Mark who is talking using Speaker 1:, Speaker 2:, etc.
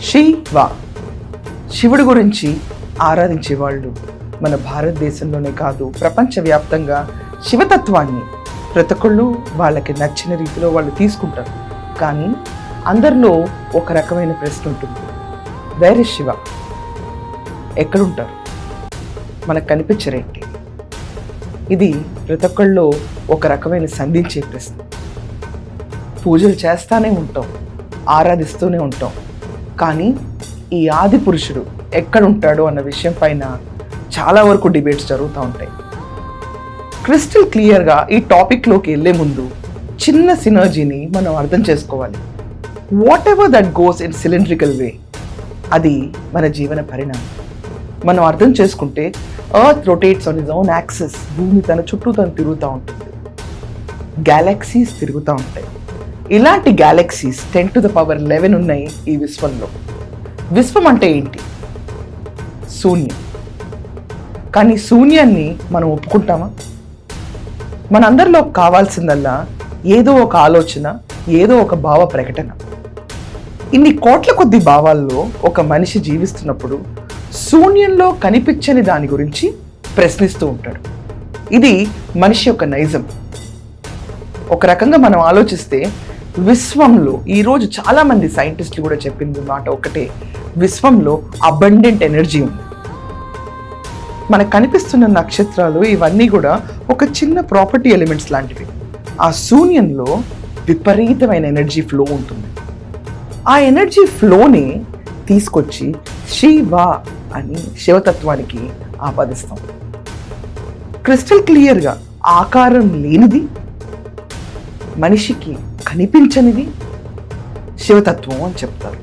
Speaker 1: శివ, శివుడి గురించి ఆరాధించే వాళ్ళు మన భారతదేశంలోనే కాదు ప్రపంచవ్యాప్తంగా శివతత్వాన్ని ప్రతి ఒక్కళ్ళు వాళ్ళకి నచ్చిన రీతిలో వాళ్ళు తీసుకుంటారు. కానీ అందరిలో ఒక రకమైన ప్రశ్న ఉంటుంది, వేర్ ఇస్ శివ? ఎక్కడుంటారు? మనకు కనిపించరేంటి? ఇది ప్రతి ఒక్కళ్ళలో ఒక రకమైన సంధించే ప్రశ్న. పూజలు చేస్తూనే ఉంటాం, ఆరాధిస్తూనే ఉంటాం, కానీ ఈ ఆది పురుషుడు ఎక్కడుంటాడు అన్న విషయం పైన చాలా వరకు డిబేట్స్ జరుగుతూ ఉంటాయి. క్రిస్టల్ క్లియర్గా ఈ టాపిక్లోకి వెళ్ళే ముందు చిన్న సినర్జీని మనం అర్థం చేసుకోవాలి. Whatever that goes in cylindrical way, అది మన జీవన పరిణామం. మనం అర్థం చేసుకుంటే earth rotates on its own axis, భూమి తన చుట్టూ తను తిరుగుతూ ఉంటుంది, గ్యాలక్సీస్ తిరుగుతూ ఉంటాయి. ఇలాంటి గ్యాలక్సీస్ 10⁻11 ఉన్నాయి ఈ విశ్వంలో. విశ్వం అంటే ఏంటి? శూన్యం. కానీ శూన్యాన్ని మనం ఒప్పుకుంటామా? మనందరిలో కావాల్సిందల్లా ఏదో ఒక ఆలోచన, ఏదో ఒక భావ ప్రకటన. ఇన్ని కోట్ల కొద్ది భావాల్లో ఒక మనిషి జీవిస్తున్నప్పుడు శూన్యంలో కనిపించని దాని గురించి ప్రశ్నిస్తూ ఉంటాడు. ఇది మనిషి యొక్క నైజం. ఒక రకంగా మనం ఆలోచిస్తే విశ్వంలో ఈరోజు చాలామంది సైంటిస్టులు కూడా చెప్పింది మాట ఒకటే, విశ్వంలో అబండెంట్ ఎనర్జీ ఉంది. మనకు కనిపిస్తున్న నక్షత్రాలు ఇవన్నీ కూడా ఒక చిన్న ప్రాపర్టీ ఎలిమెంట్స్ లాంటివి. ఆ శూన్యంలో విపరీతమైన ఎనర్జీ ఫ్లో ఉంటుంది. ఆ ఎనర్జీ ఫ్లోని తీసుకొచ్చి శివ అని శివతత్వానికి ఆపాదిస్తాం. క్రిస్టల్ క్లియర్గా ఆకారం లేనిది, మనిషికి కనిపించనిది శివతత్వం అని చెప్తారు.